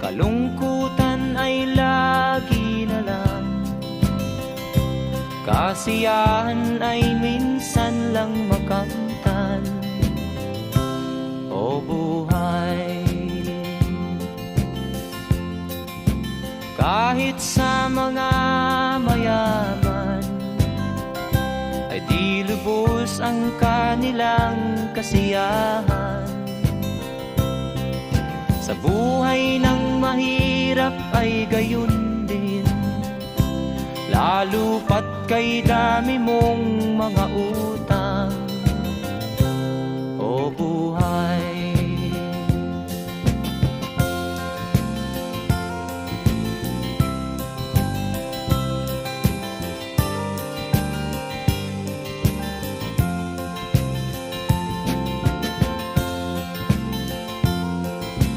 kalungkutan ay lagi na lang, kasiyahan ay minsan lang makamtan. O buhay, kahit sa mga mayaman ay di lubos ang kanilang kasiyahan. Sa buhay ng mahirap ay gayon din, lalo pat kay dami mong mga utang.